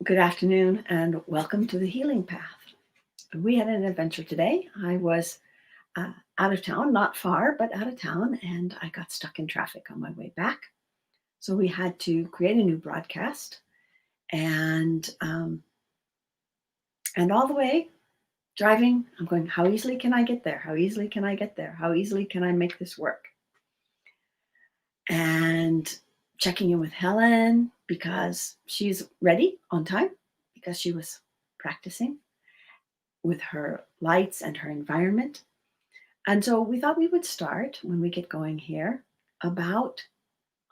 Good afternoon and welcome to the Healing Path. We had an adventure today. I was out of town, not far, but out of town, and I got stuck in traffic on my way back. So we had to create a new broadcast, and all the way driving, I'm going, how easily can I get there? How easily can I get there? How easily can I make this work? And checking in with Helen because she's ready on time because she was practicing with her lights and her environment. And so we thought we would start when we get going here about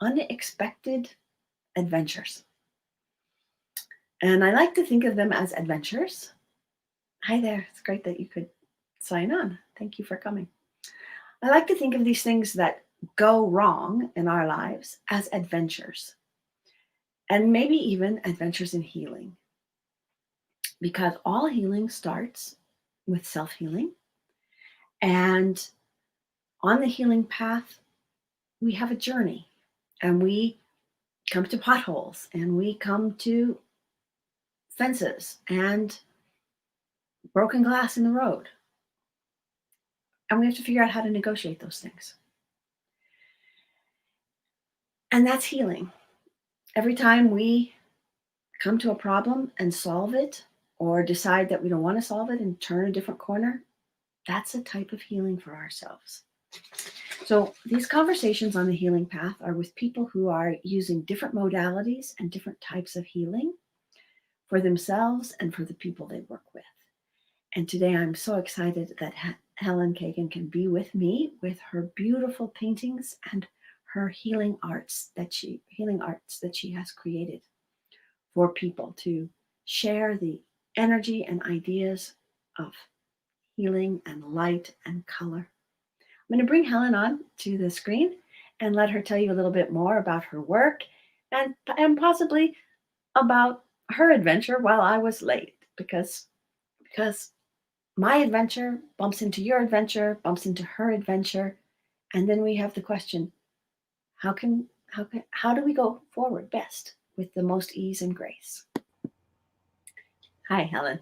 unexpected adventures. And I like to think of them as adventures. Hi there. It's great that you could sign on. Thank you for coming. I like to think of these things that go wrong in our lives as adventures, and maybe even adventures in healing, because all healing starts with self healing. And on the healing path, we have a journey, and we come to potholes, and we come to fences and broken glass in the road. And we have to figure out how to negotiate those things. And that's healing. Every time we come to a problem and solve it, or decide that we don't want to solve it and turn a different corner, that's a type of healing for ourselves. So these conversations on the healing path are with people who are using different modalities and different types of healing for themselves and for the people they work with. And today I'm so excited that Helen Kagan can be with me with her beautiful paintings and her healing arts that she has created for people to share the energy and ideas of healing and light and color. I'm going to bring Helen on to the screen and let her tell you a little bit more about her work and possibly about her adventure while I was late, because my adventure bumps into your adventure, bumps into her adventure, and then we have the question: how do we go forward best with the most ease and grace? Hi, Helen.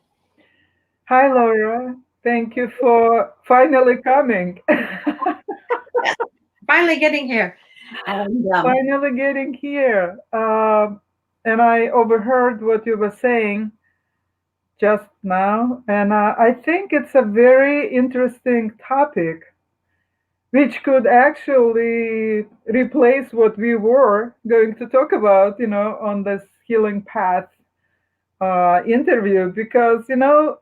Hi, Laura. Thank you for finally coming. Yes, finally getting here, and Finally getting here. And I overheard what you were saying just now. And I think it's a very interesting topic, which could actually replace what we were going to talk about, on this healing path interview, because,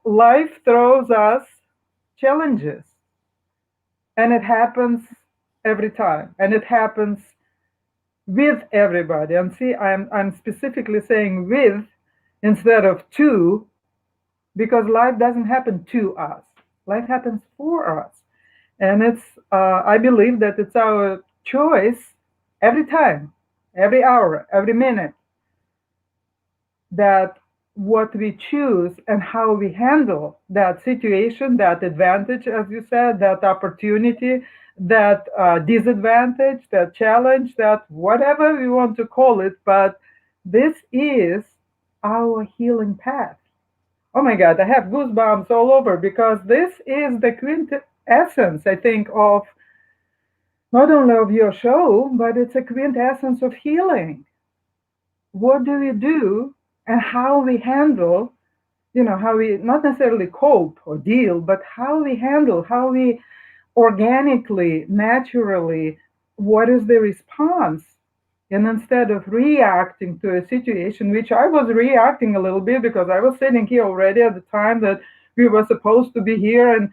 life throws us challenges. And it happens every time, and it happens with everybody. And see, I'm specifically saying with instead of to, because life doesn't happen to us, life happens for us. And it's I believe that it's our choice every time, every hour, every minute, that what we choose and how we handle that situation, that advantage, as you said, that opportunity, that disadvantage, that challenge, that whatever we want to call it, but this is our healing path. Oh my God, I have goosebumps all over, because this is the quintessence, I think, of not only of your show, but it's a quintessence of healing. What do we do and how we handle, how we not necessarily cope or deal, but how we handle, how we organically, naturally, what is the response? And instead of reacting to a situation, which I was reacting a little bit because I was sitting here already at the time that we were supposed to be here and,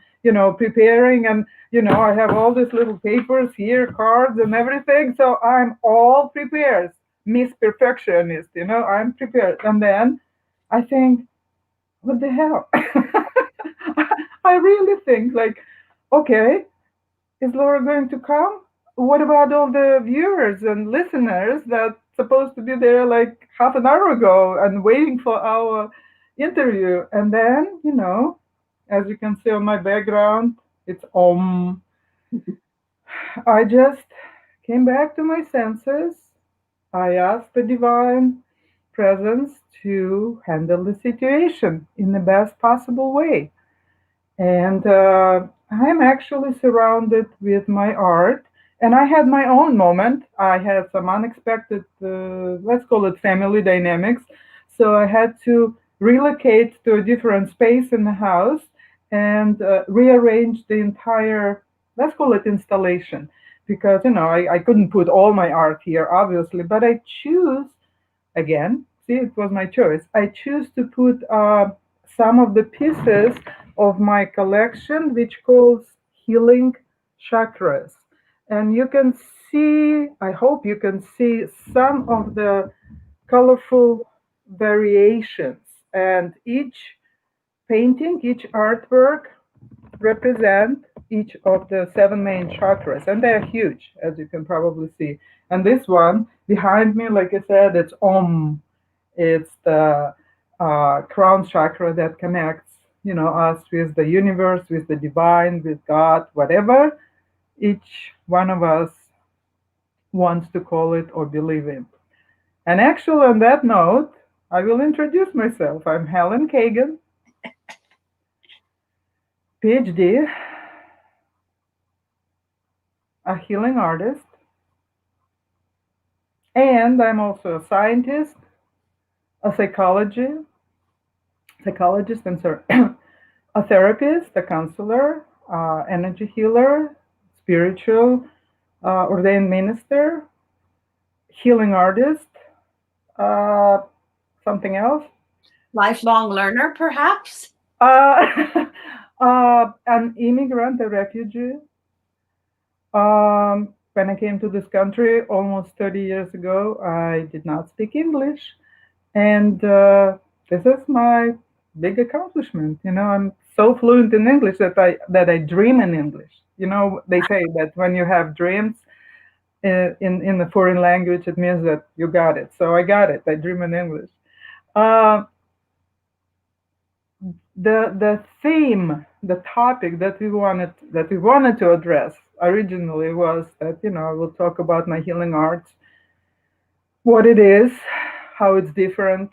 preparing. And, I have all these little papers here, cards and everything. So I'm all prepared. Miss Perfectionist, I'm prepared. And then I think, what the hell? I really think, like, okay, is Laura going to come? What about all the viewers and listeners that's supposed to be there like half an hour ago and waiting for our interview? And then, as you can see on my background, it's I just came back to my senses. I asked the divine, presence to handle the situation in the best possible way. And I'm actually surrounded with my art. And I had my own moment. I had some unexpected, let's call it family dynamics. So I had to relocate to a different space in the house and rearrange the entire, let's call it installation. Because, I couldn't put all my art here, obviously, but I choose again, see, it was my choice. I choose to put some of the pieces of my collection, which calls healing chakras. And you can see, I hope you can see some of the colorful variations. And each painting, each artwork represent each of the seven main chakras, and they're huge, as you can probably see. And this one behind me, like I said, it's Om. It's the crown chakra that connects, us with the universe, with the divine, with God, whatever each one of us wants to call it or believe in. And actually, on that note, I will introduce myself. I'm Helen Kagan, PhD, a healing artist, and I'm also a scientist, a psychologist, I'm sorry, a therapist, a counselor, energy healer, spiritual, ordained minister, healing artist, uh, something else. Lifelong learner, perhaps? Uh, an immigrant, a refugee. When I came to this country almost 30 years ago, I did not speak English. And this is my big accomplishment. I'm so fluent in English that I dream in English. They say that when you have dreams in the foreign language, it means that you got it. So I got it. I dream in English. Uh, the theme, the topic that we wanted to address originally was that I will talk about my healing arts, what it is, how it's different,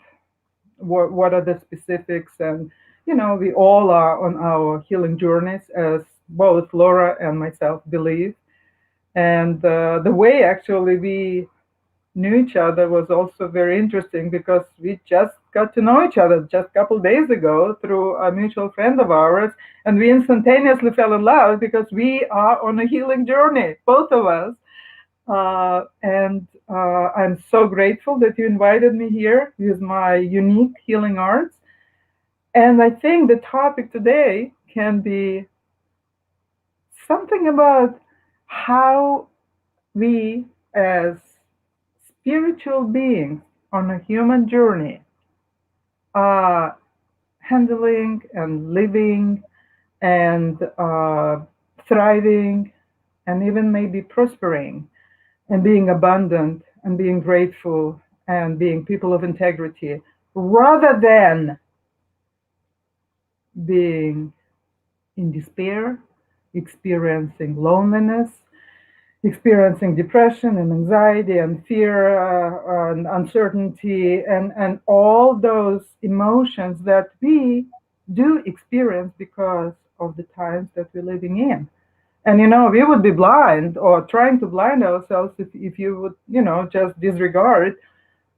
what are the specifics, and we all are on our healing journeys, as both Laura and myself believe. And the way actually we knew each other was also very interesting, because we just got to know each other just a couple days ago through a mutual friend of ours, and we instantaneously fell in love because we are on a healing journey, both of us. And I'm so grateful that you invited me here with my unique healing arts. And I think the topic today can be something about how we, as spiritual beings on a human journey, are handling and living and thriving and even maybe prospering and being abundant and being grateful and being people of integrity, rather than being in despair, experiencing loneliness, experiencing depression and anxiety and fear and uncertainty and all those emotions that we do experience because of the times that we're living in. And we would be blind or trying to blind ourselves if you would, just disregard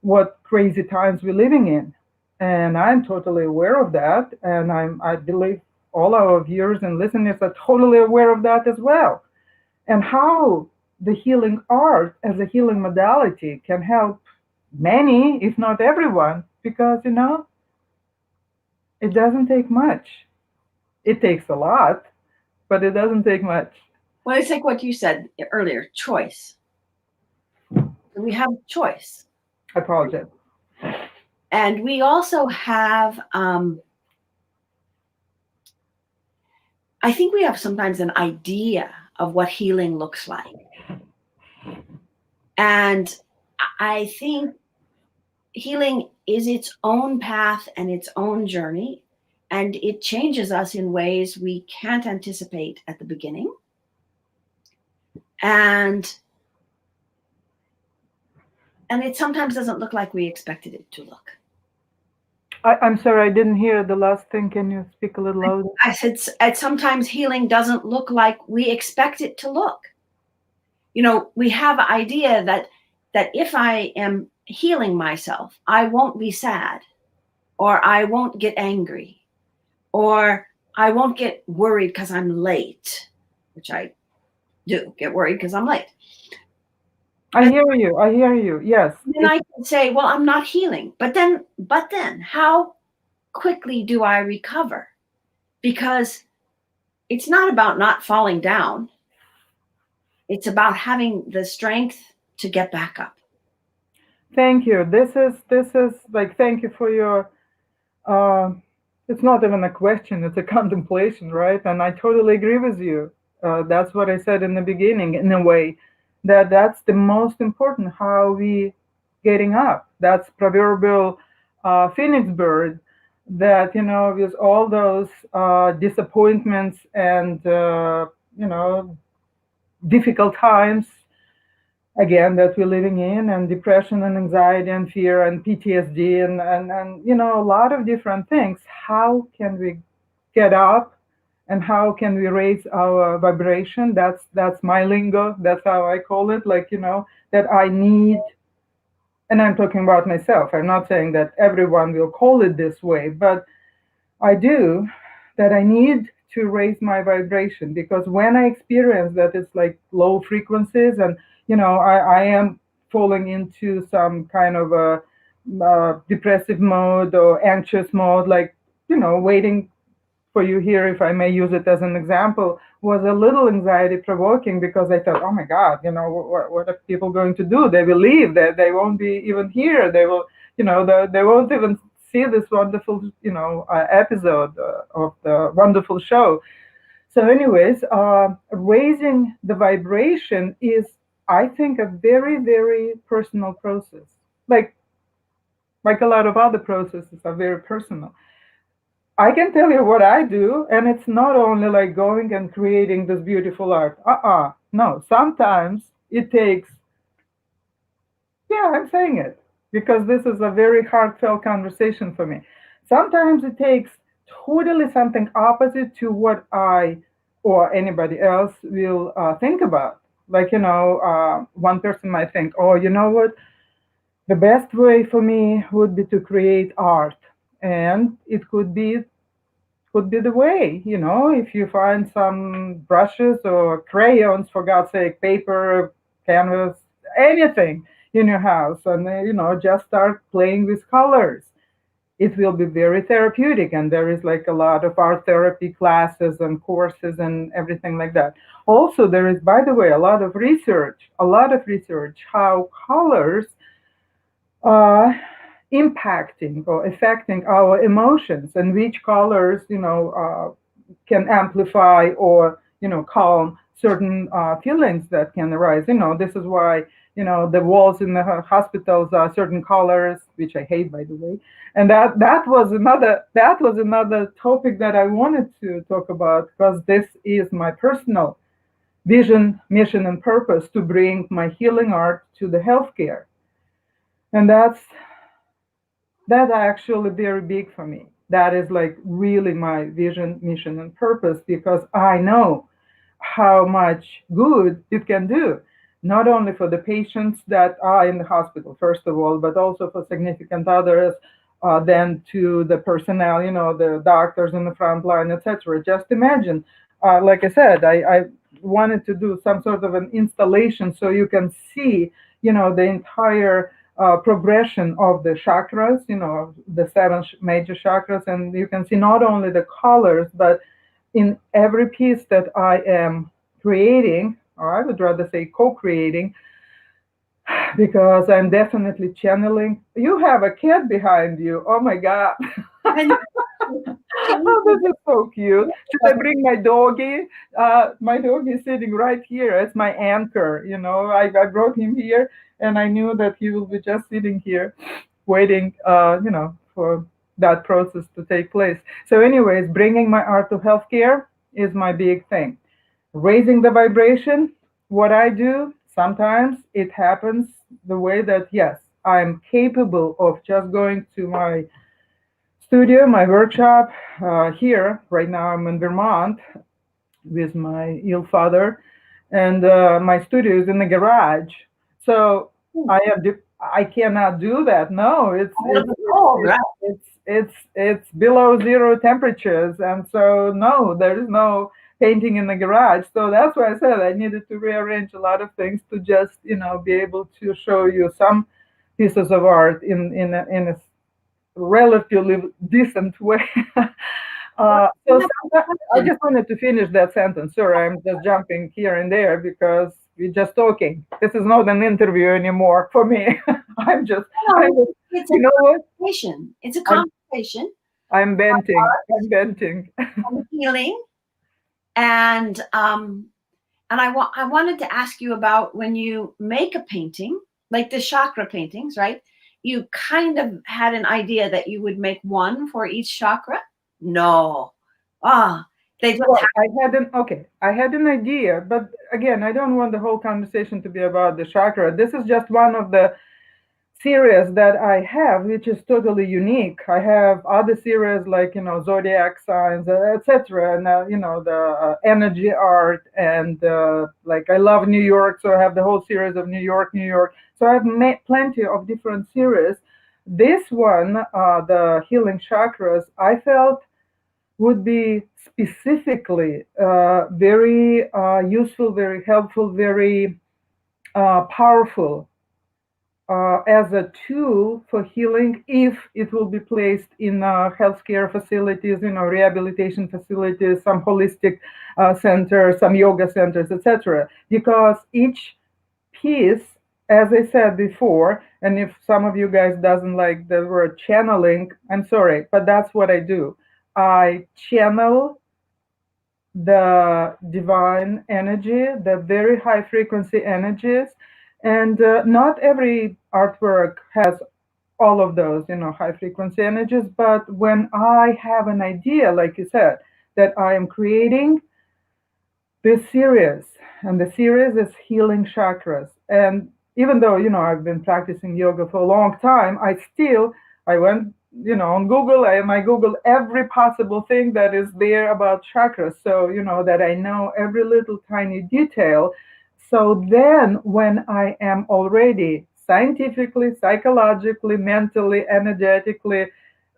what crazy times we're living in. And I'm totally aware of that. And I believe all our viewers and listeners are totally aware of that as well. And how the healing art as a healing modality can help many, if not everyone, because, it doesn't take much. It takes a lot, but it doesn't take much. Well, it's like what you said earlier, choice. We have choice. I apologize. And we also have, I think we have sometimes an idea of what healing looks like. And I think healing is its own path and its own journey, and it changes us in ways we can't anticipate at the beginning. And And it sometimes doesn't look like we expected it to look. I'm sorry, I didn't hear the last thing. Can you speak a little louder? I said sometimes healing doesn't look like we expect it to look. We have an idea that if I am healing myself, I won't be sad, or I won't get angry, or I won't get worried because I'm late, which I do get worried because I'm late. I hear you. I hear you. Yes. Then I can say, well, I'm not healing. But then how quickly do I recover? Because it's not about not falling down. It's about having the strength to get back up. Thank you. This is like, thank you for your uh, it's not even a question, it's a contemplation, right? And I totally agree with you. That's what I said in the beginning, in a way, that that's the most important, how we getting up. That's proverbial phoenix bird that, with all those disappointments and, difficult times, again, that we're living in, and depression and anxiety and fear and PTSD and a lot of different things. How can we get up, and how can we raise our vibration? That's my lingo. That's how I call it. Like, that I need, and I'm talking about myself. I'm not saying that everyone will call it this way, but I do, that I need to raise my vibration, because when I experience that it's like low frequencies, and I am falling into some kind of a depressive mode or anxious mode, like, waiting for you here, if I may use it as an example, was a little anxiety provoking, because I thought, oh my God, what are people going to do? They will leave. They won't be even here. They will, they won't even see this wonderful, episode of the wonderful show. So, anyways, raising the vibration is, I think, a very, very personal process. Like a lot of other processes are very personal. I can tell you what I do, and it's not only like going and creating this beautiful art. No. Sometimes it takes, yeah, I'm saying it because this is a very heartfelt conversation for me. Sometimes it takes totally something opposite to what I or anybody else will think about. Like, one person might think, oh, you know what? The best way for me would be to create art. And it could be the way, if you find some brushes or crayons, for God's sake, paper, canvas, anything in your house, and just start playing with colors. It will be very therapeutic, and there is like a lot of art therapy classes and courses and everything like that. Also, there is, by the way, a lot of research how colors uh, impacting or affecting our emotions, and which colors can amplify or calm certain feelings that can arise. This is why the walls in the hospitals are certain colors, which I hate, by the way. And that was another topic that I wanted to talk about, because this is my personal vision, mission, and purpose, to bring my healing art to the healthcare. And that's actually very big for me. That is like really my vision, mission, and purpose, because I know how much good it can do, not only for the patients that are in the hospital, first of all, but also for significant others, then to the personnel, the doctors in the front line, etc. Just imagine, like I said, I wanted to do some sort of an installation so you can see, the entire progression of the chakras, the seven major chakras, and you can see not only the colors, but in every piece that I am creating, or I would rather say co-creating, because I'm definitely channeling. You have a cat behind you. Oh my God. And Oh, this is so cute. Should I bring my doggy? My doggy is sitting right here as my anchor. I brought him here, and I knew that he will be just sitting here waiting, for that process to take place. So, anyways, bringing my art to healthcare is my big thing. Raising the vibration, what I do, sometimes it happens the way that, yes, I'm capable of just going to my studio, my workshop here. Right now, I'm in Vermont with my ill father, and my studio is in the garage. So Hmm. I cannot do that. No, A little bit cold, right? it's below zero temperatures, and so no, there is no painting in the garage. So that's why I said I needed to rearrange a lot of things to just be able to show you some pieces of art in a relatively decent way. Well, So I have sometimes, a I question. just wanted to finish that sentence. Sorry, I'm just jumping here and there because we're just talking. This is not an interview anymore for me. I'm just, I'm No, just, it's a you know what? conversation. It's a I'm, conversation I'm venting. I'm venting. on healing, and I wanted to ask you about when you make a painting, like the chakra paintings, right? You kind of had an idea that you would make one for each chakra. No, ah, they just Well, I had an idea, but again, I don't want the whole conversation to be about the chakra. This is just one of the series that I have, which is totally unique. I have other series like zodiac signs, etc., and the energy art, and like I love New York, so I have the whole series of New York, New York. So I've made plenty of different series. This one, the healing chakras, I felt would be specifically very useful, very helpful, very powerful as a tool for healing if it will be placed in healthcare facilities, rehabilitation facilities, some holistic centers, some yoga centers, etc. Because each piece, as I said before, and if some of you guys doesn't like the word channeling, I'm sorry, but that's what I do. I channel the divine energy, the very high frequency energies. And not every artwork has all of those, high frequency energies. But when I have an idea, like you said, that I am creating this series, and the series is healing chakras. And even though I've been practicing yoga for a long time, I went on Google, and I Google every possible thing that is there about chakras, so that I know every little tiny detail. So then when I am already scientifically, psychologically, mentally, energetically,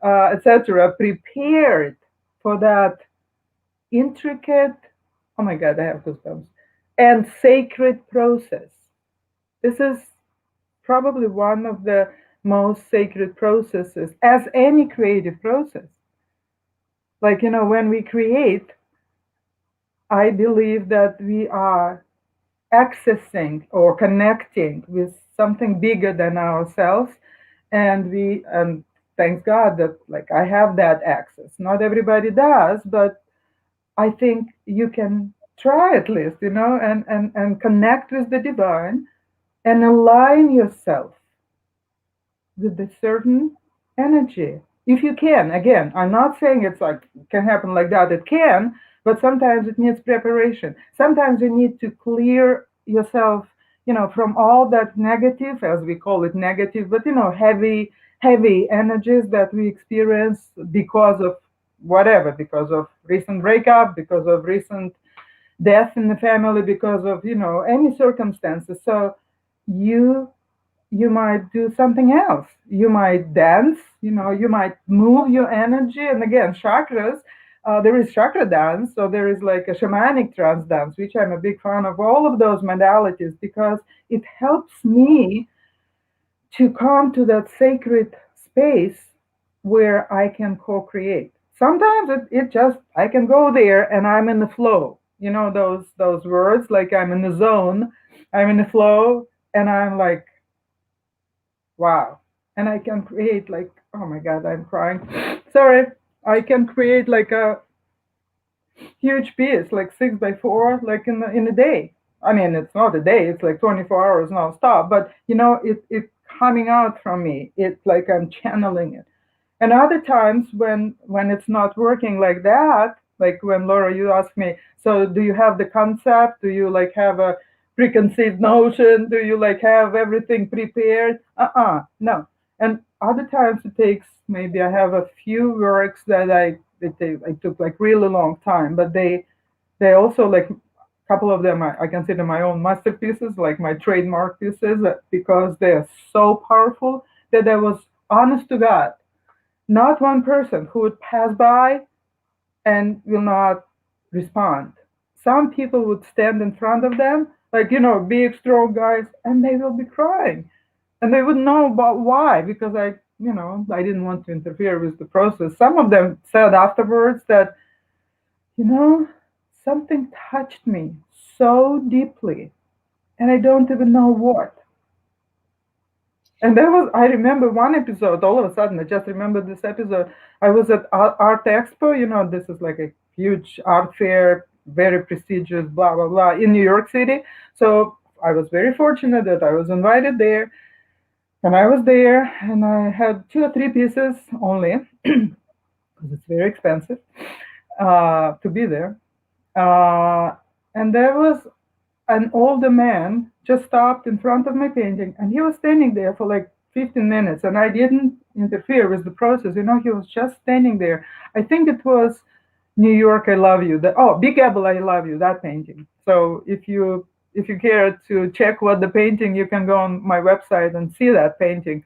etc., prepared for that intricate, oh my God, I have goosebumps, and sacred process. This is probably one of the most sacred processes, as any creative process. Like, when we create, I believe that we are accessing or connecting with something bigger than ourselves. And thanks God that, like, I have that access. Not everybody does, but I think you can try at least, and connect with the divine and align yourself with a certain energy. If you can, again, I'm not saying it's like can happen like that. It can, but sometimes it needs preparation. Sometimes you need to clear yourself, from all that negative, as we call it negative, but heavy energies that we experience because of whatever, because of recent breakup, because of recent death in the family, because of any circumstances. So you you might do something else. You might dance, you might move your energy. And again, chakras, there is chakra dance, so there is like a shamanic trance dance, which I'm a big fan of all of those modalities because it helps me to come to that sacred space where I can co-create. Sometimes it just I can go there and I'm in the flow. Those words like I'm in the zone, I'm in the flow, and I'm like, wow. And I can create like, oh my God, I'm crying. Sorry. I can create like a huge piece, like 6 by 4, like in a day. I mean, it's not a day, it's like 24 hours nonstop, but it's coming out from me. It's like I'm channeling it. And other times when it's not working like that, like when Laura, you asked me, so do you have the concept? Do you like have a preconceived notion? Do you like have everything prepared? No. And other times it takes, maybe I have a few works that I took like really long time, but they also like a couple of them I consider my own masterpieces, like my trademark pieces, because they are so powerful that I was honest to God, not one person who would pass by and will not respond. Some people would stand in front of them, like, big, strong guys, and they will be crying. And they would know about why, because I didn't want to interfere with the process. Some of them said afterwards that, you know, something touched me so deeply, and I don't even know what. And I remember one episode, all of a sudden, I just remember this episode. I was at Art Expo, this is like a huge art fair, very prestigious, blah, blah, blah, in New York City. So I was very fortunate that I was invited there. And I was there, and I had two or three pieces only, because it's very expensive to be there. Uh, and there was an older man just stopped in front of my painting, and he was standing there for like 15 minutes, and I didn't interfere with the process. He was just standing there. I think it was New York, I Love You. Big Apple, I Love You, that painting. So if you care to check what the painting, you can go on my website and see that painting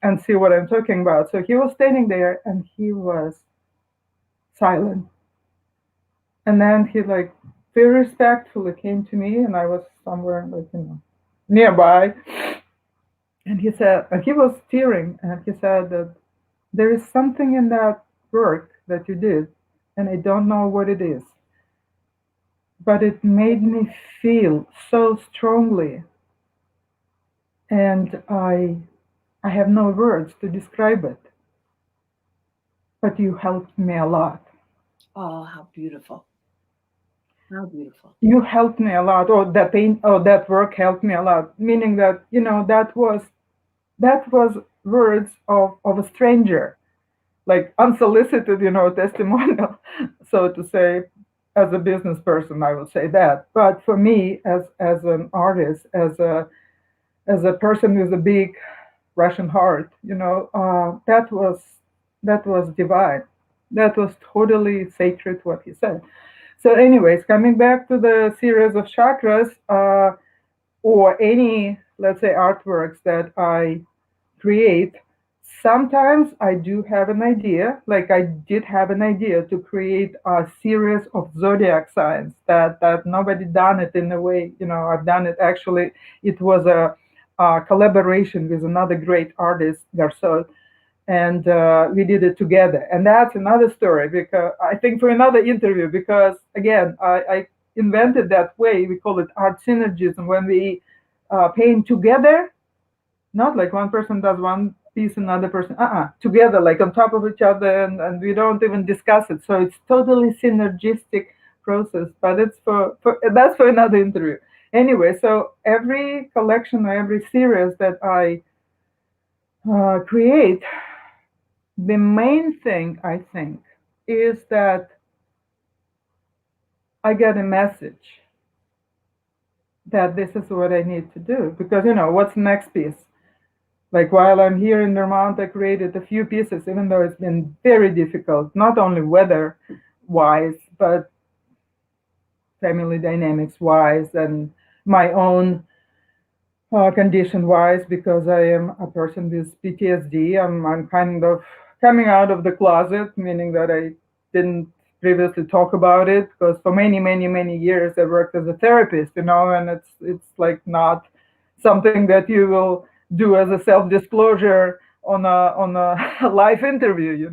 and see what I'm talking about. So he was standing there, and he was silent. And then he like very respectfully came to me, and I was somewhere like nearby, and he was tearing, and he said that there is something in that work that you did, and I don't know what it is, but it made me feel so strongly, and I have no words to describe it, but you helped me a lot. Oh, how beautiful. How beautiful. You helped me a lot, or that work helped me a lot, meaning that that was words of a stranger, like unsolicited, testimonial, so to say. As a business person, I would say that. But for me, as an artist, as a person with a big Russian heart, that was divine. That was totally sacred what he said. So, anyways, coming back to the series of chakras, or any, let's say, artworks that I create, sometimes I do have an idea, like I did have an idea to create a series of zodiac signs that nobody done it in a way, I've done it actually. It was a collaboration with another great artist, Garcot, and we did it together. And that's another story, because I think for another interview, because again, I invented that way. We call it art synergism, when we paint together, not like one person does one piece, another person, together, like on top of each other, and we don't even discuss it. So it's totally synergistic process, but it's for that's for another interview. Anyway, so every collection or every series that I create, the main thing I think is that I get a message that this is what I need to do, because what's the next piece? Like while I'm here in Vermont, I created a few pieces, even though it's been very difficult, not only weather wise, but family dynamics wise, and my own condition wise, because I am a person with PTSD. I'm kind of coming out of the closet, meaning that I didn't previously talk about it, because for many, many, many years I worked as a therapist, and it's like not something that you will do as a self-disclosure on a live interview,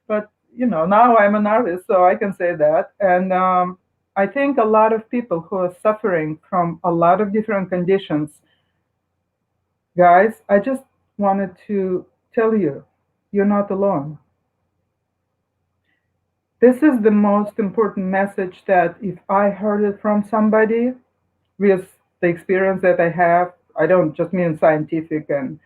But now I'm an artist, so I can say that. And I think a lot of people who are suffering from a lot of different conditions, guys, I just wanted to tell you, you're not alone. This is the most important message, that if I heard it from somebody with the experience that I have, I don't just mean scientific and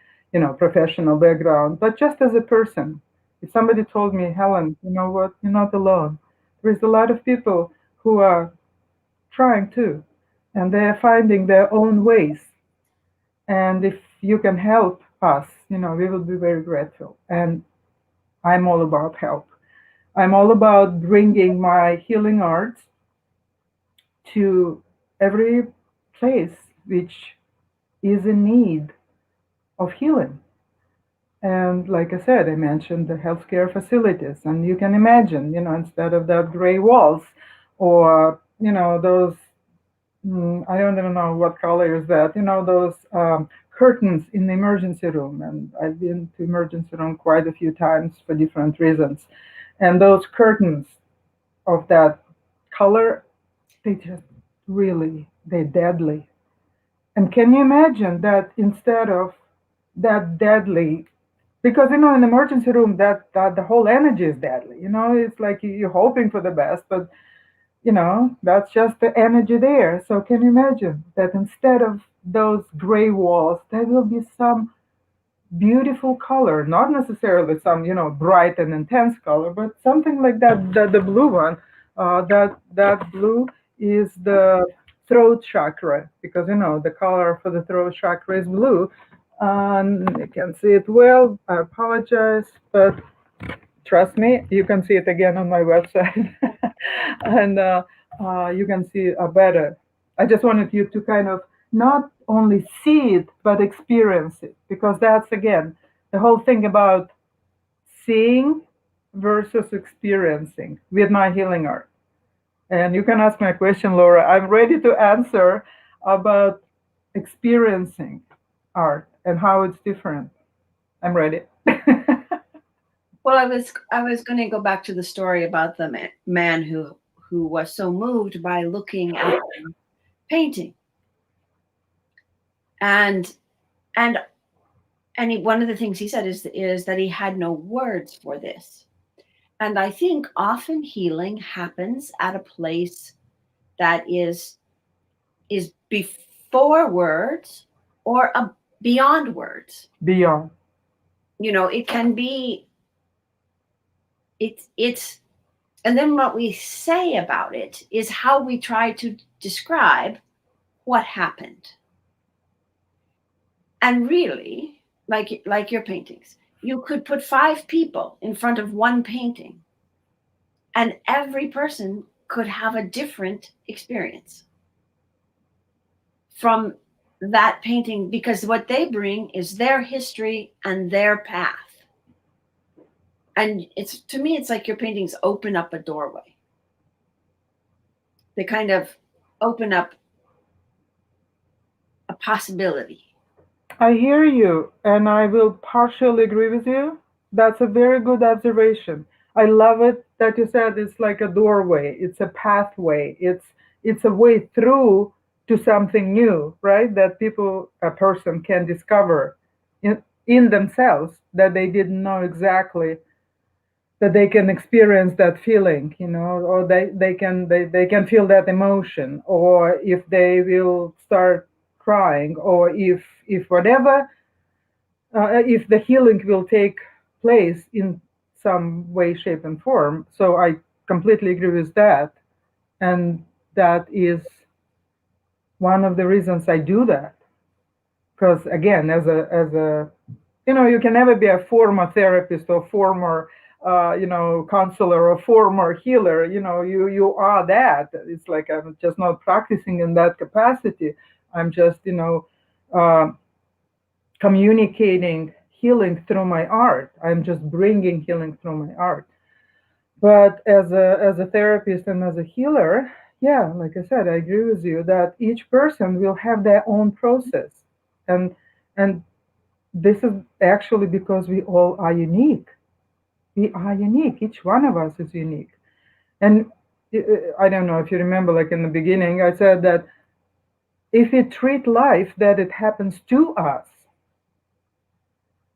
professional background, but just as a person. If somebody told me, Helen, you know what, you're not alone. There's a lot of people who are trying too. and they're finding their own ways. And if you can help us, we will be very grateful. And I'm all about help. I'm all about bringing my healing arts to every place which is in need of healing. And like I said, I mentioned the healthcare facilities, and you can imagine, instead of that gray walls or, those, I don't even know what color is that, those curtains in the emergency room. And I've been to emergency room quite a few times for different reasons. And those curtains of that color, they just really, they're deadly. And can you imagine that instead of that deadly, because in the emergency room, that the whole energy is deadly. It's like you're hoping for the best, but that's just the energy there. So can you imagine that instead of those gray walls, there will be some beautiful color, not necessarily some bright and intense color, but something like that. The blue one, that blue is the throat chakra, because the color for the throat chakra is blue. You can see it well. I apologize, but trust me, you can see it again on my website, and you can see better. I just wanted you to kind of not only see it but experience it, because that's again the whole thing about seeing versus experiencing with my healing art. And you can ask me a question, Laura. I'm ready to answer about experiencing art and how it's different. I'm ready. Well, I was going to go back to the story about the man who was so moved by looking at the painting, and and one of the things he said is that he had no words for this. And I think often healing happens at a place that is before words or beyond words. Beyond. It can be it's and then what we say about it is how we try to describe what happened. And really, like your paintings, you could put 5 people in front of one painting, and every person could have a different experience from that painting, because what they bring is their history and their path. And to me, it's like your paintings open up a doorway. They kind of open up a possibility. I hear you, and I will partially agree with you. That's a very good observation. I love it that you said it's like a doorway, it's a pathway, it's a way through to something new, right? That a person can discover in themselves that they didn't know exactly that they can experience that feeling, or they can feel that emotion, or if they will start crying, or if whatever, if the healing will take place in some way, shape, and form. So I completely agree with that, and that is one of the reasons I do that. Because again, as a you can never be a former therapist or former counselor or former healer. You are that. It's like I'm just not practicing in that capacity. I'm just uh, communicating healing through my art. I'm just bringing healing through my art. But as a therapist and as a healer, yeah, like I said, I agree with you that each person will have their own process, and and this is actually because we all are unique. We are unique. Each one of us is unique. And I don't know if you remember, like in the beginning, I said that if we treat life that it happens to us,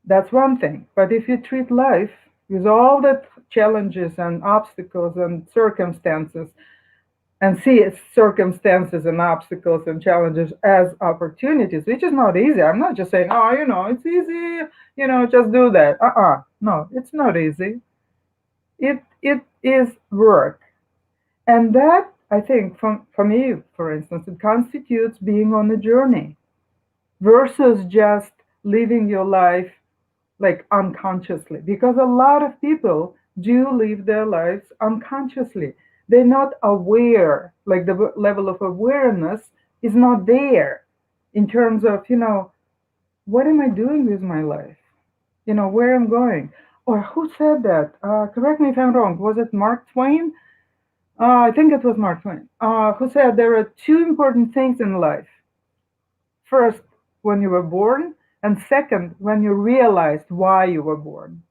that's one thing. But if you treat life with all the challenges and obstacles and circumstances, and see circumstances and obstacles and challenges as opportunities, which is not easy. I'm not just saying, oh, it's easy, just do that. No, it's not easy. It is work. And that I think for me, for instance, it constitutes being on a journey versus just living your life like unconsciously. Because a lot of people do live their lives unconsciously. They're not aware, like the level of awareness is not there in terms of, what am I doing with my life? Where I'm going. Or who said that? Correct me if I'm wrong. Was it Mark Twain? I think it was Mark Twain, who said there are two important things in life. First, when you were born, and second, when you realized why you were born.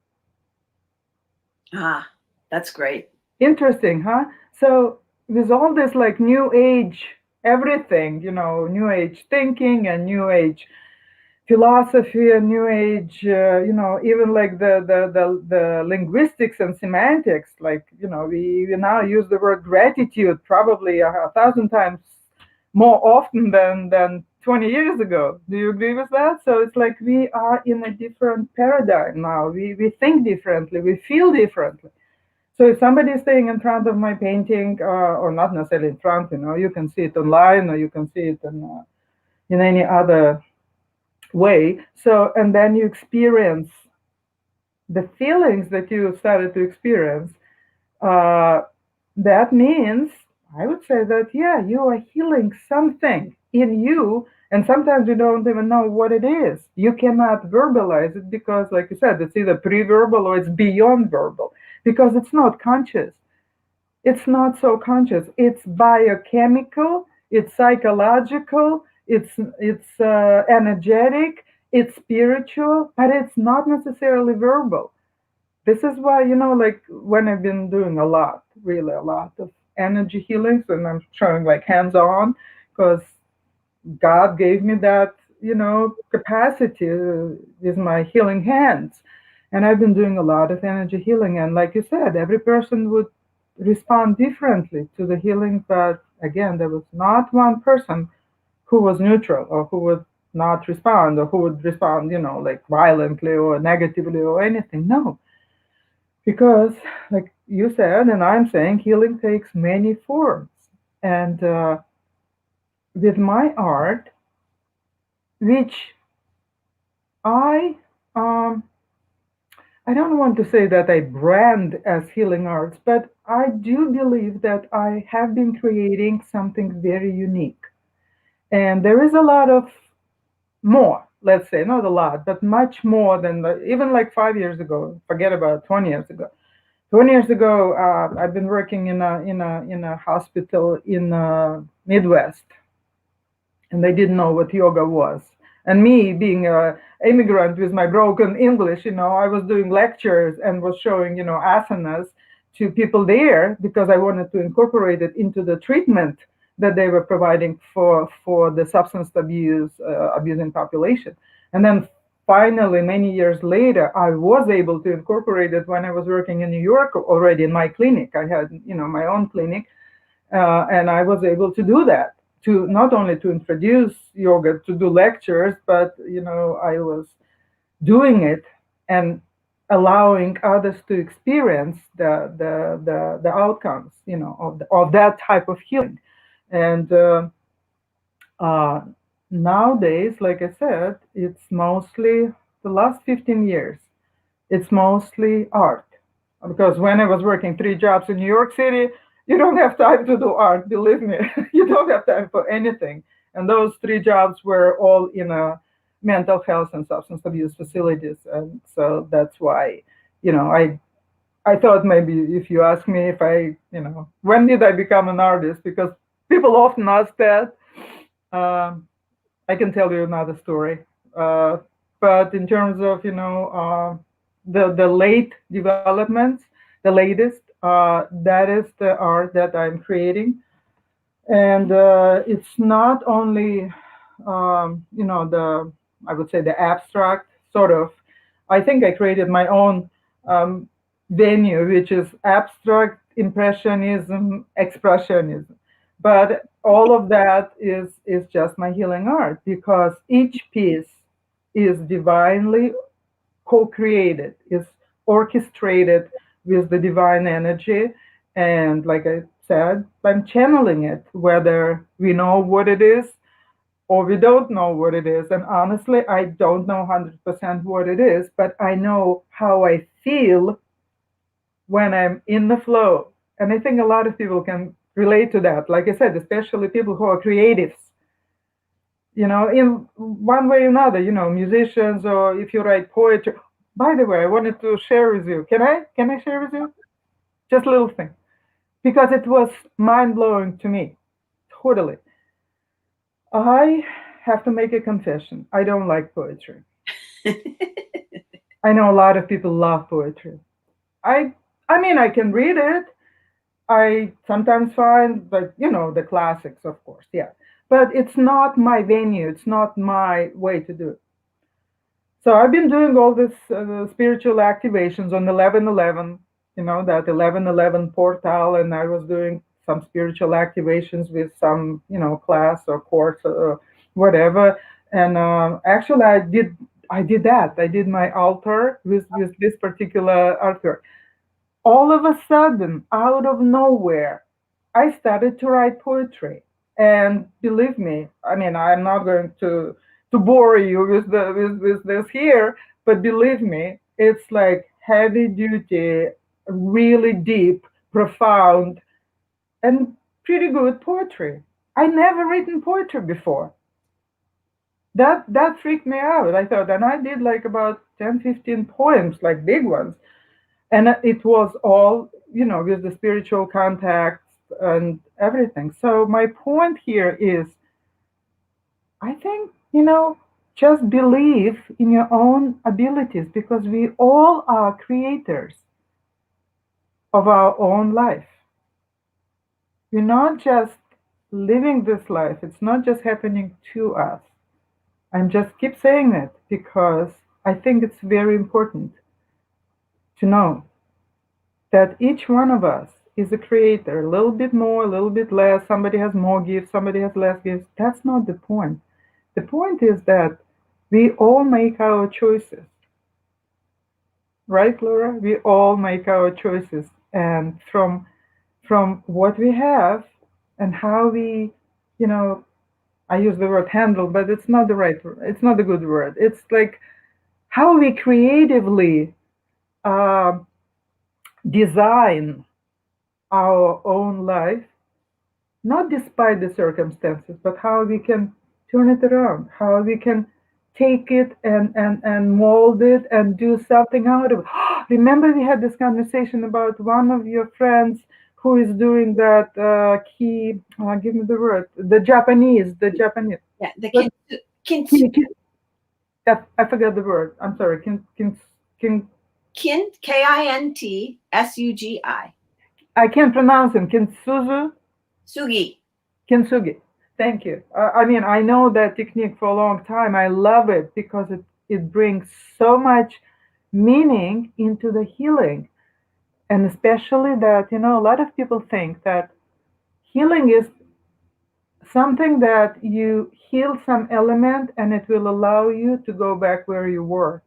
Ah, that's great. Interesting, huh? So, with all this like new age everything, new age thinking and new age philosophy and new age, even like the linguistics and semantics, like, we now use the word gratitude probably a thousand times more often than 20 years ago. Do you agree with that? So it's like we are in a different paradigm now. We think differently, we feel differently. So if somebody is staying in front of my painting, or not necessarily in front, you can see it online or you can see it in any other way. So, and then you experience the feelings that you started to experience. Uh, that means, I would say that, yeah, you are healing something in you. And sometimes you don't even know what it is. You cannot verbalize it because, like you said, it's either pre verbal or it's beyond verbal because it's not conscious. It's not so conscious. It's biochemical, it's psychological, it's energetic, it's spiritual, but it's not necessarily verbal. This is why, like when I've been doing a lot, really a lot of energy healings, and I'm showing like hands on because God gave me that, capacity with my healing hands. And I've been doing a lot of energy healing. And like you said, every person would respond differently to the healing. But again, there was not one person who was neutral or who would not respond or who would respond, like violently or negatively or anything. No, because like you said, and I'm saying, healing takes many forms. And with my art, which I um, I don't want to say that I brand as healing arts, but I do believe that I have been creating something very unique. And there is a lot of more, let's say, not a lot, but much more than even like 5 years ago. Forget about 20 years ago. 20 years ago, I've been working in a hospital in Midwest, and they didn't know what yoga was. And me being a immigrant with my broken English, I was doing lectures and was showing, asanas to people there because I wanted to incorporate it into the treatment that they were providing for the substance abusing population. And then finally, many years later, I was able to incorporate it when I was working in New York already in my clinic. I had, my own clinic, and I was able to do that, to not only to introduce yoga, to do lectures, but I was doing it and allowing others to experience the outcomes, of that type of healing. And uh, nowadays, like I said, it's mostly the last 15 years. It's mostly art. Because when I was working 3 jobs in New York City, you don't have time to do art, believe me. You don't have time for anything. And those 3 jobs were all in a mental health and substance abuse facilities. And so that's why, I thought maybe if you ask me if when did I become an artist? Because people often ask that. Um, I can tell you another story. Uh, but in terms of the late developments, the latest, that is the art that I'm creating, and it's not only the, I would say, the abstract sort of. I think I created my own um, venue, which is abstract impressionism, expressionism. But all of that is just my healing art because each piece is divinely co-created, is orchestrated with the divine energy. And like I said, I'm channeling it, whether we know what it is or we don't know what it is. And honestly, I don't know 100% what it is, but I know how I feel when I'm in the flow. And I think a lot of people can relate to that. Like I said, especially people who are creatives, in one way or another, musicians, or if you write poetry. By the way, I wanted to share with you. Can I share with you? Just a little thing. Because it was mind blowing to me. Totally. I have to make a confession. I don't like poetry. I know a lot of people love poetry. I I mean I can read it. I sometimes find like, the classics, of course, yeah. But it's not my venue, it's not my way to do it. So I've been doing all this spiritual activations on 11/11, that 11/11 portal, and I was doing some spiritual activations with some, class or course or whatever. And actually, I did that. I did my altar with this particular artwork. All of a sudden, out of nowhere, I started to write poetry. And believe me, I mean, I'm not going to bore you with this here, but believe me, it's like heavy duty, really deep, profound, and pretty good poetry. I never written poetry before. That freaked me out. I thought, and I did like about 10, 15 poems, like big ones. And it was all, with the spiritual context and everything. So my point here is, I think, just believe in your own abilities, because we all are creators of our own life. We're not just living this life, it's not just happening to us. I'm just keep saying it because I think it's very important to know that each one of us is a creator, a little bit more, a little bit less. Somebody has more gifts, somebody has less gifts. That's not the point. The point is that we all make our choices, right, Laura? We all make our choices, and from what we have and how we, you know, I use the word handle, but it's not the right word. It's not a good word. It's like how we creatively uh, design our own life, not despite the circumstances, but how we can turn it around, how we can take it and mold it and do something out of it. Remember, we had this conversation about one of your friends who is doing that give me the word, the Japanese. Yeah, the What, kin I forgot the word. I'm sorry. Kin, Kintsugi. I can't pronounce him. Kintsuzu. Sugi. Kintsugi. Thank you. I mean, I know that technique for a long time. I love it because it brings so much meaning into the healing. And especially that, a lot of people think that healing is something that you heal some element and it will allow you to go back where you were.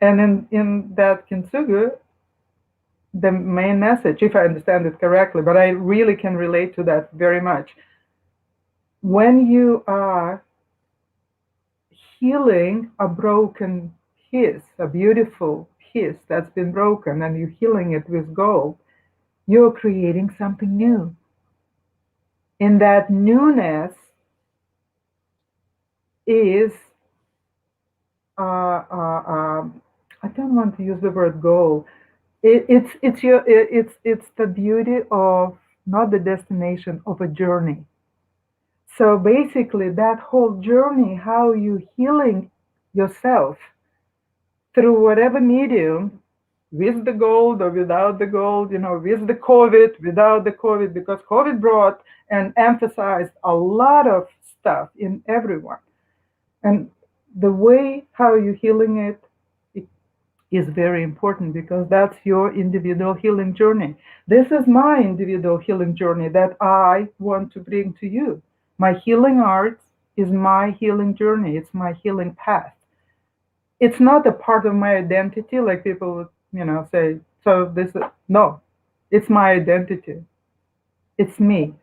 And in that Kintsugi, the main message, if I understand it correctly, but I really can relate to that very much. When you are healing a broken piece, a beautiful piece that's been broken, and you're healing it with gold, you're creating something new. And that newness is, I don't want to use the word goal. It's the beauty of not the destination of a journey. So basically, that whole journey, how you healing yourself through whatever medium, with the gold or without the gold, with the COVID, without the COVID, because COVID brought and emphasized a lot of stuff in everyone. And the way how you're healing it is very important because that's your individual healing journey. This is my individual healing journey that I want to bring to you. My healing arts is my healing journey, it's my healing path. It's not a part of my identity like people would, say, so this is, no, it's my identity. It's me.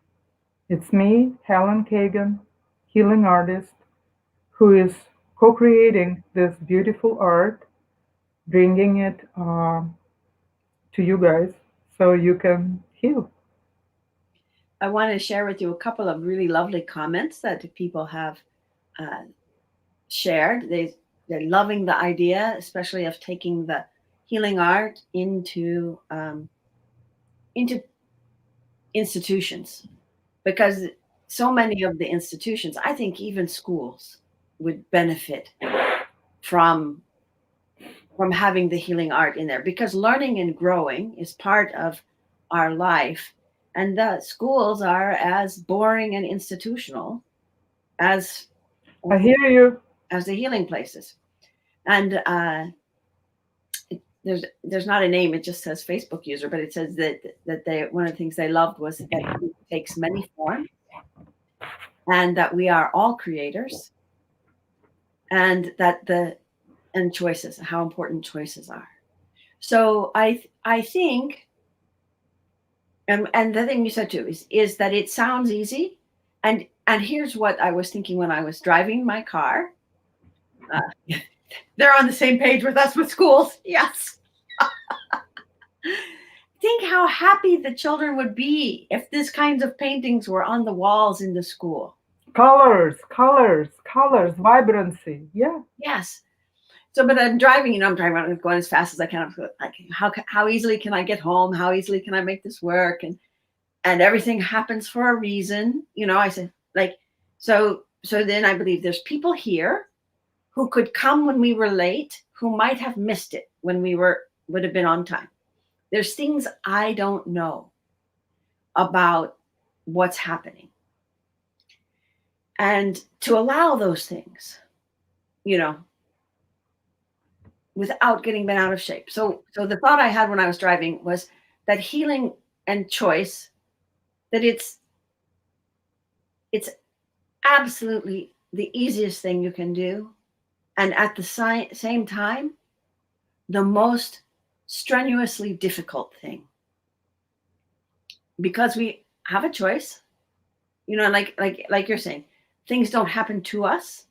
It's me, Helen Kagan, healing artist, who is co-creating this beautiful art, bringing it to you guys so you can heal. I want to share with you a couple of really lovely comments that people have uh, shared. They're loving the idea, especially of taking the healing art into institutions, because so many of the institutions, I think even schools, would benefit from having the healing art in there, because learning and growing is part of our life, and the schools are as boring and institutional as I hear you. as the healing places. And there's not a name, it just says Facebook user, but it says that they, one of the things they loved was that it takes many forms, and that we are all creators, and that the and choices, how important choices are. So I think, and the thing you said too is that it sounds easy, and here's what I was thinking when I was driving my car. uh, they're on the same page with us with schools, yes. Think how happy the children would be if this kinds of paintings were on the walls in the school. Colors, colors, colors, vibrancy. Yeah. Yes. So, but I'm driving, I'm driving, I'm going as fast as I can. I'm like, how easily can I get home? How easily can I make this work? And everything happens for a reason. I said, like, so then I believe there's people here who could come when we were late, who might have missed it when would have been on time. There's things I don't know about what's happening. And to allow those things, you know, without getting bent out of shape. So the thought I had when I was driving was that healing and choice, that it's absolutely the easiest thing you can do, and at the same time the most strenuously difficult thing, because we have a choice. Like you're saying, things don't happen to us,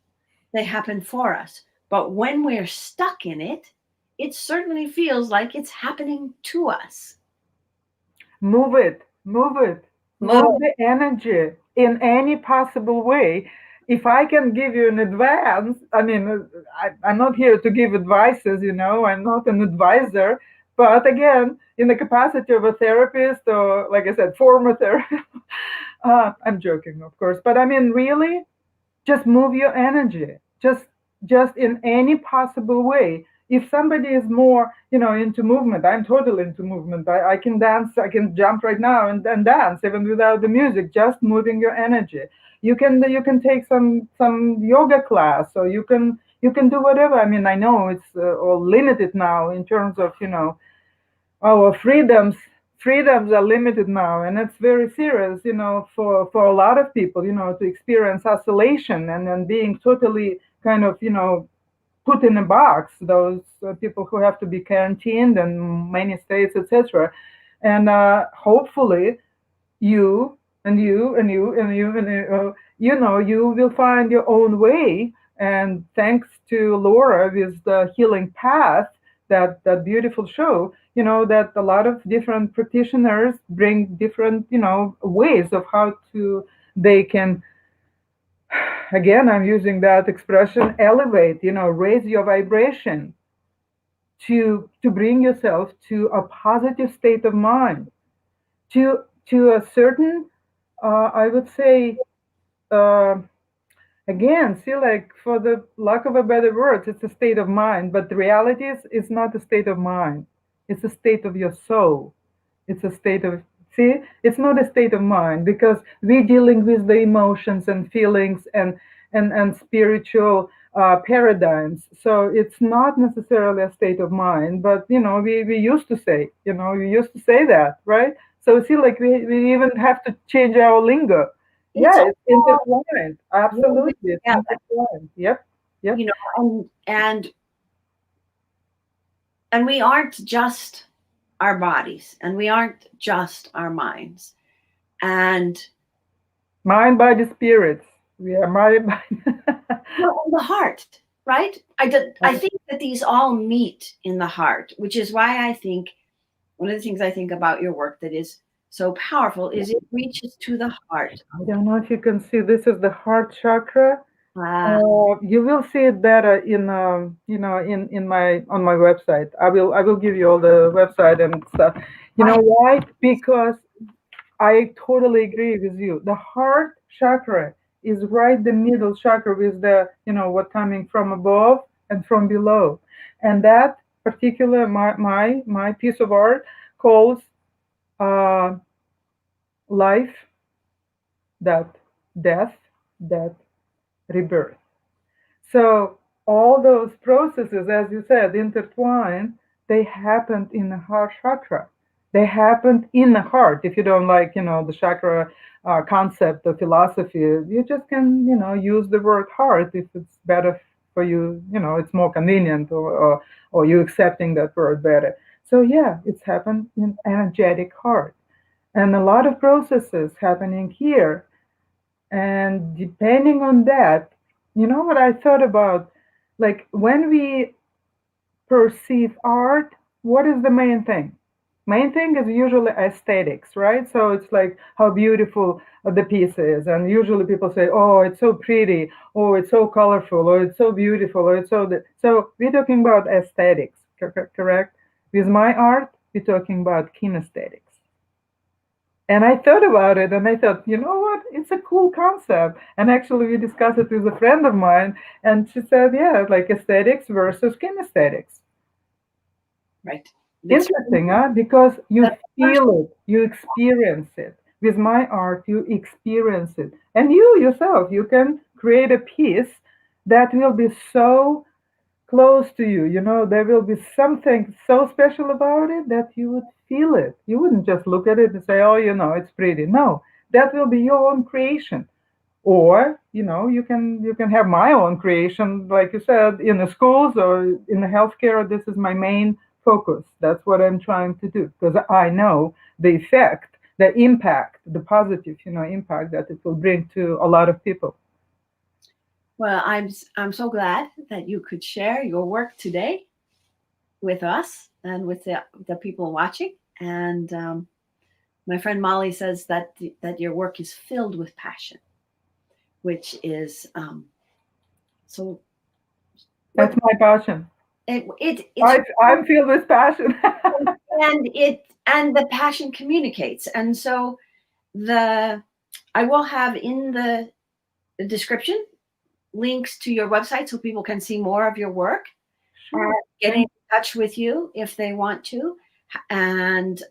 they happen for us. But when we're stuck in it, it certainly feels like it's happening to us. Move it, move it, move the energy in any possible way. If I can give you an advance, I mean, I'm not here to give advices, I'm not an advisor. But again, in the capacity of a therapist, or like I said, former therapist, I'm joking, of course. But I mean, really, just move your energy, just in any possible way. If somebody is more into movement, I'm totally into movement. I can dance, I can jump right now and dance even without the music, just moving your energy. You can take some yoga class, or you can do whatever. I mean, I know it's all limited now in terms of our freedoms are limited now, and it's very serious, for a lot of people, to experience isolation and then being totally kind of, put in a box. Those people who have to be quarantined in many states, etc. And hopefully, you and you and you and you and you will find your own way. And thanks to Laura with the healing path, that beautiful show, that a lot of different practitioners bring different ways of how to they can, again, I'm using that expression, elevate, raise your vibration to bring yourself to a positive state of mind, to a certain, I would say, uh, again, see, like, for the lack of a better words, it's a state of mind, but the reality is it's not a state of mind. It's a state of your soul. It's a state of, see, it's not a state of mind, because we're dealing with the emotions and feelings and spiritual paradigms. So it's not necessarily a state of mind, but we used to say, we used to say that, right? So see, like, we even have to change our lingo. It's Yeah, it's all intertwined. woven Absolutely, it's together, intertwined. Yep, yep. and we aren't just our bodies, and we aren't just our minds. And Mind, body, spirits. We are mind, body. the heart, right? I think that these all meet in the heart, which is why I think one of the things I think about your work that is so powerful is it reaches to the heart. I don't know if you can see. This is the heart chakra. Uh, You will see it better in in my on my website. I will give you all the website and stuff. You I, know why? Because I totally agree with you. The heart chakra is right the middle chakra with the what coming from above and from below, and that particular my piece of art calls uh, life, that death, that rebirth. So all those processes, as you said, intertwine, they happened in the heart chakra. They happened in the heart. If you don't like, the chakra concept or philosophy, you just can, use the word heart if it's better for you. It's more convenient, or you accepting that word better. So yeah, it's happened in energetic heart, and a lot of processes happening here, and depending on that, you know what I thought about? Like when we perceive art, what is the main thing? Main thing is usually aesthetics, right? So it's like how beautiful the piece is. And usually people say, oh, it's so pretty, oh, it's so colorful, or it's so beautiful, or it's so. So we're talking about aesthetics, correct? With my art, we're talking about kinesthetics. And I thought about it and I thought, you know what? It's a cool concept. And actually, we discussed it with a friend of mine, and she said, yeah, like aesthetics versus kinesthetics. right. It's Interesting, huh? Because you the first, feel it, you experience it. With my art, you experience it. And you yourself, you can create a piece that will be so close to you. There will be something so special about it that you would feel it. You wouldn't just look at it and say, oh, it's pretty. No, that will be your own creation. Or, you can have my own creation, like you said, in the schools or in the healthcare. This is my main focus. That's what I'm trying to do because I know the effect, the impact, the positive, impact that it will bring to a lot of people. well, I'm so glad that you could share your work today with us and with the people watching. And my friend Molly says that your work is filled with passion, which is so That's what my passion. it's I'm filled with passion. and the passion communicates. And so the I will have in the description links to your website so people can see more of your work and Sure. get in touch with you if they want to. And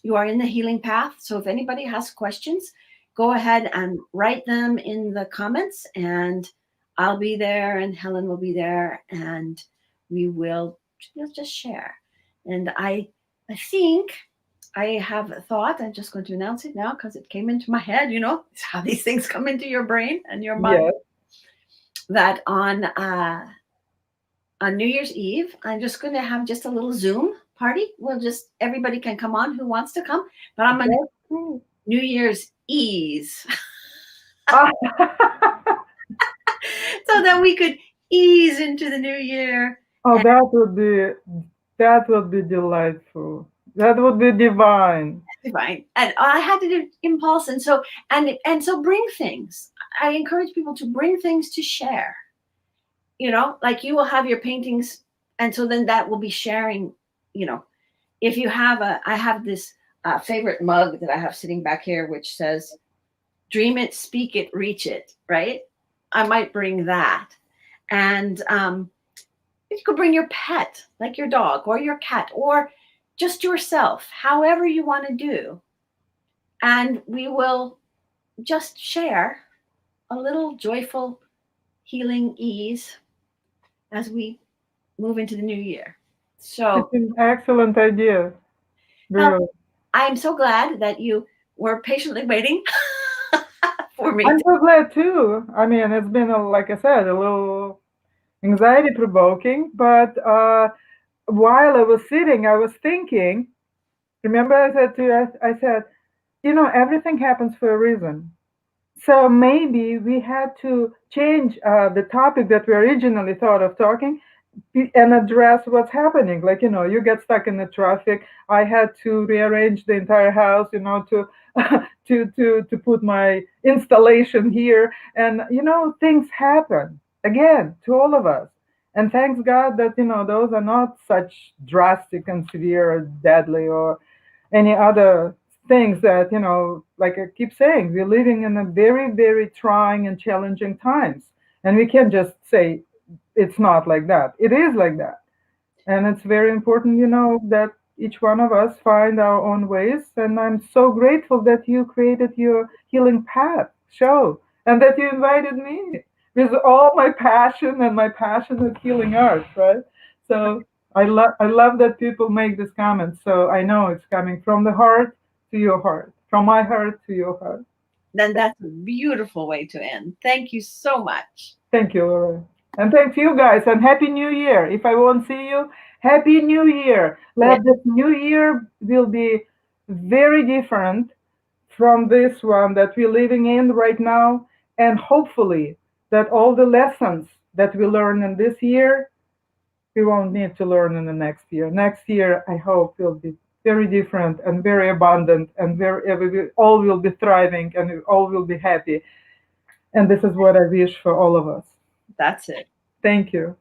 you are in the healing path. So if anybody has questions, go ahead and write them in the comments, and I'll be there, and Helen will be there, and we will just share. And I think I have a thought. I'm just going to announce it now because it came into my head. It's how these things come into your brain and your mind. Yes. That on New Year's Eve, I'm just going to have just a little Zoom party. Everybody can come on who wants to come, but I'm going to That's cool. New Year's ease. Ah, So that we could ease into the new year. oh, And that would be delightful. That would be divine. divine. And I had to do impulse. And so bring things. I encourage people to bring things to share. Like you will have your paintings, and so then that will be sharing, you know, if you have I have this favorite mug that I have sitting back here, which says, dream it, speak it, reach it, right? I might bring that. And you could bring your pet, like your dog or your cat, or just yourself, however you want to do. And we will just share a little joyful healing ease as we move into the new year. It's So, an excellent idea. Helen, Really. I'm so glad that you were patiently waiting for me. I'm so glad too. I mean, it's been, like I said, a little anxiety provoking, but while I was sitting, I was thinking, remember I said to you, I said, everything happens for a reason. So maybe we had to change the topic that we originally thought of talking and address what's happening. Like, you get stuck in the traffic. I had to rearrange the entire house, to to put my installation here, and things happen again to all of us. And thanks God that those are not such drastic and severe or deadly or any other things that like I keep saying, we're living in a very, very trying and challenging times, and we can't just say it's not like that. It is like that. And it's very important, that each one of us find our own ways. And I'm so grateful that you created your Healing Path show and that you invited me with all my passion and my passion of healing arts, right? So I love that people make this comment. So I know it's coming from the heart to your heart, from my heart to your heart. Then that's a beautiful way to end. Thank you so much. Thank you, Laura. And thank you guys, and Happy New Year. If I won't see you, Happy New Year. Yeah, Let this new year will be very different from this one that we're living in right now. And hopefully that all the lessons that we learn in this year, we won't need to learn in the next year. Next year, I hope will be very different and very abundant, and we all will be thriving, and we all will be happy. And this is what I wish for all of us. that's it. Thank you.